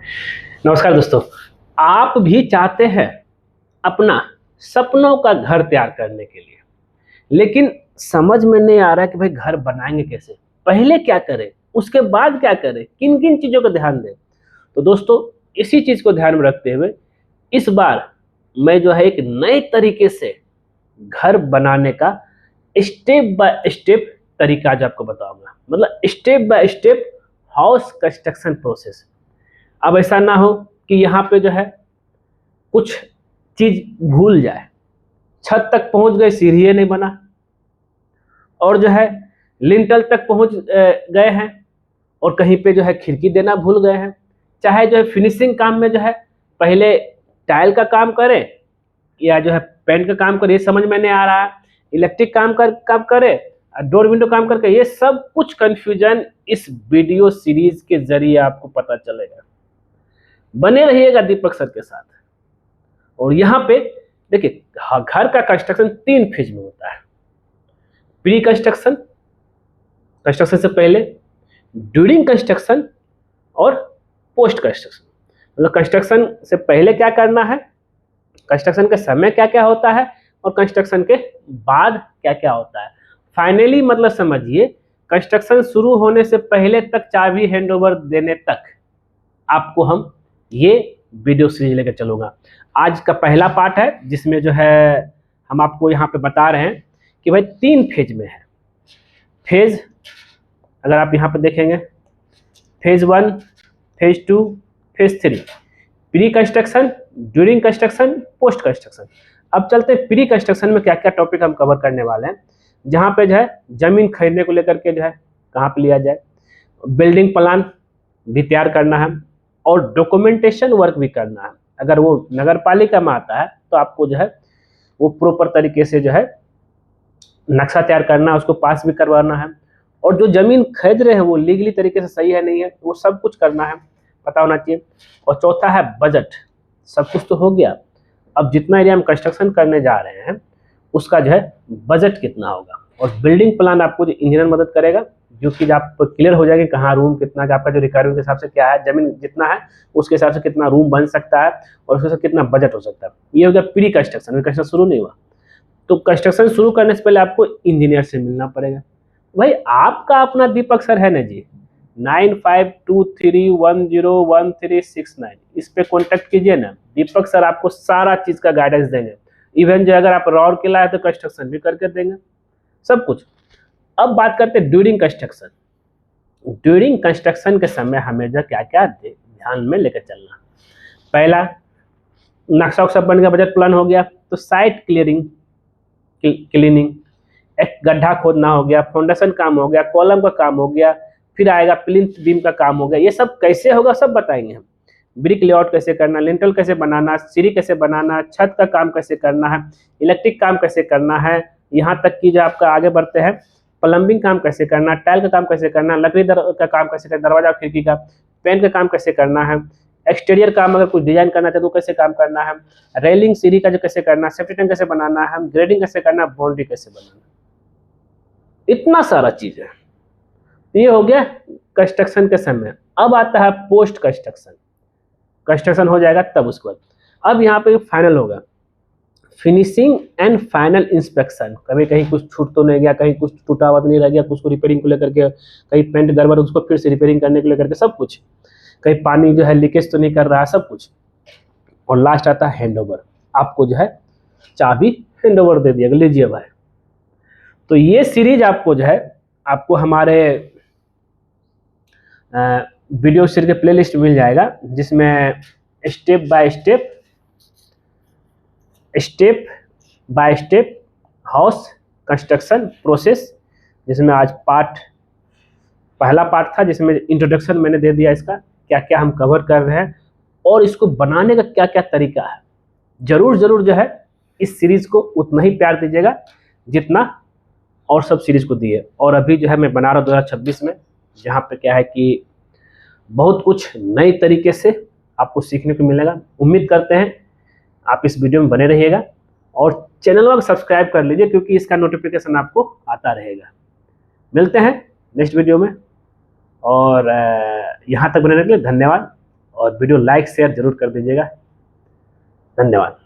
नमस्कार दोस्तों। आप भी चाहते हैं अपना सपनों का घर तैयार करने के लिए, लेकिन समझ में नहीं आ रहा है कि भाई घर बनाएंगे कैसे, पहले क्या करें, उसके बाद क्या करें, किन किन चीज़ों का ध्यान दें। तो दोस्तों, इसी चीज़ को ध्यान में रखते हुए इस बार मैं जो है एक नए तरीके से घर बनाने का स्टेप बाय स्टेप तरीका आज आपको बताऊंगा। मतलब step by step house construction process. अब ऐसा ना हो कि यहाँ पे जो है कुछ चीज भूल जाए, छत तक पहुंच गए सीढ़ी नहीं बना, और जो है लिंटल तक पहुंच गए हैं और कहीं पे जो है खिड़की देना भूल गए हैं। चाहे जो है फिनिशिंग काम में जो है पहले टाइल का काम करें या जो है पेंट का काम करें, ये समझ में नहीं आ रहा है। इलेक्ट्रिक काम करे, डोर विंडो काम करके, ये सब कुछ कंफ्यूजन इस वीडियो सीरीज के जरिए आपको पता चलेगा। बने रहिएगा दीपक सर के साथ। और यहाँ पे देखिए, घर का कंस्ट्रक्शन 3 फेज में होता है। प्री कंस्ट्रक्शन, कंस्ट्रक्शन से पहले, ड्यूरिंग कंस्ट्रक्शन और पोस्ट कंस्ट्रक्शन। मतलब कंस्ट्रक्शन से पहले क्या करना है, कंस्ट्रक्शन के समय क्या क्या होता है, और कंस्ट्रक्शन के बाद क्या क्या होता है। फाइनली मतलब समझिए, कंस्ट्रक्शन शुरू होने से पहले तक चाबी हैंडओवर देने तक आपको हम ये वीडियो सीरीज लेकर चलूंगा। आज का पहला पार्ट है जिसमें जो है हम आपको यहाँ पे बता रहे हैं कि भाई 3 फेज में है। फेज अगर आप यहाँ पे देखेंगे, phase 1, phase 2, phase 3, pre construction, during construction, post construction. अब चलते हैं प्री कंस्ट्रक्शन में क्या क्या टॉपिक हम कवर करने वाले हैं। जहाँ पे जो है जमीन खरीदने को लेकर के जो है कहाँ पे लिया जाए, बिल्डिंग प्लान भी तैयार करना है और डॉक्यूमेंटेशन वर्क भी करना है। अगर वो नगर पालिका में आता है तो आपको जो है वो प्रॉपर तरीके से जो है नक्शा तैयार करना है, उसको पास भी करवाना है, और जो जमीन खरीद रहे हैं वो लीगली तरीके से सही है नहीं है वो सब कुछ करना है, पता होना चाहिए। और चौथा है बजट। सब कुछ तो हो गया, अब जितना एरिया हम कंस्ट्रक्शन करने जा रहे हैं उसका जो है बजट कितना होगा। और बिल्डिंग प्लान आपको जो इंजीनियर मदद करेगा, जो कि आप क्लियर हो जाएगी कहाँ रूम कितना, आपका जो रिक्वायरमेंट के हिसाब से क्या है, जमीन जितना है उसके हिसाब से कितना रूम बन सकता है और उसके साथ कितना बजट हो सकता है। ये हो गया प्री कंस्ट्रक्शन, कंस्ट्रक्शन शुरू नहीं हुआ। तो कंस्ट्रक्शन शुरू करने से पहले आपको इंजीनियर से मिलना पड़ेगा। भाई आपका अपना दीपक सर है ना जी, 9523101369, इस पे कॉन्टेक्ट कीजिए ना। दीपक सर आपको सारा चीज का गाइडेंस देंगे। इवन जो अगर आप रॉड किला है तो कंस्ट्रक्शन भी करके देंगे, सब कुछ। अब बात करते हैं ड्यूरिंग कंस्ट्रक्शन। ड्यूरिंग कंस्ट्रक्शन के समय हमें जो क्या क्या ध्यान में लेकर चलना। पहला, नक्शा उक्शा बन गया, बजट प्लान हो गया, तो साइट क्लीनिंग, एक गड्ढा खोदना हो गया, फाउंडेशन काम हो गया, कॉलम का काम हो गया, फिर आएगा प्लिंथ बीम का काम हो गया। ये सब कैसे होगा सब बताएंगे हम। ब्रिक लेआउट कैसे करना, लिंटल कैसे बनाना, सीढ़ी कैसे बनाना, छत का काम कैसे करना है, इलेक्ट्रिक काम कैसे करना है, यहाँ तक कि जो आपका आगे बढ़ते हैं प्लम्बिंग काम कैसे करना, टाइल का काम कैसे करना, लकड़ी का काम कैसे करना, दरवाजा खिड़की का, पेंट का काम कैसे करना है, एक्सटीरियर काम अगर कुछ डिजाइन करना चाहे तो कैसे काम करना है, रेलिंग सीढ़ी का जो कैसे करना, सेफ्टी टैंक कैसे बनाना है, ग्रेडिंग कैसे करना, बाउंड्री कैसे बनाना, इतना सारा चीज है। ये हो गया कंस्ट्रक्शन के समय। अब आता है पोस्ट कंस्ट्रक्शन। कंस्ट्रक्शन हो जाएगा तब उसके बाद अब यहाँ पे फाइनल होगा, फिनिशिंग एंड फाइनल इंस्पेक्शन। कभी कहीं कुछ छूट तो नहीं गया, कहीं कुछ टूटा हुआ तो नहीं रह गया, कुछ को रिपेयरिंग को लेकर के, कहीं पेंट गड़बड़ उसको फिर से रिपेयरिंग करने को लेकर के, सब कुछ। कहीं पानी जो है लीकेज तो नहीं कर रहा है, सब कुछ। और लास्ट आता है हैंडओवर। आपको जो है चाबी हैंडओवर दे दिया, लीजिए भाई। तो ये सीरीज आपको जो है आपको हमारे वीडियो सीरीज के प्लेलिस्ट मिल जाएगा, जिसमें step by step house construction process, जिसमें आज पहला पार्ट था जिसमें इंट्रोडक्शन मैंने दे दिया, इसका क्या क्या हम कवर कर रहे हैं और इसको बनाने का क्या क्या तरीका है। जरूर जो है इस सीरीज को उतना ही प्यार दीजिएगा जितना और सब सीरीज को दिए। और अभी जो है मैं बना रहा हूँ 2026 में, जहाँ पे क्या है कि बहुत कुछ नए तरीके से आपको सीखने को मिलेगा। उम्मीद करते हैं आप इस वीडियो में बने रहिएगा और चैनल को सब्सक्राइब कर लीजिए, क्योंकि इसका नोटिफिकेशन आपको आता रहेगा। मिलते हैं नेक्स्ट वीडियो में, और यहाँ तक बने रहने के लिए धन्यवाद। और वीडियो लाइक शेयर जरूर कर दीजिएगा। धन्यवाद।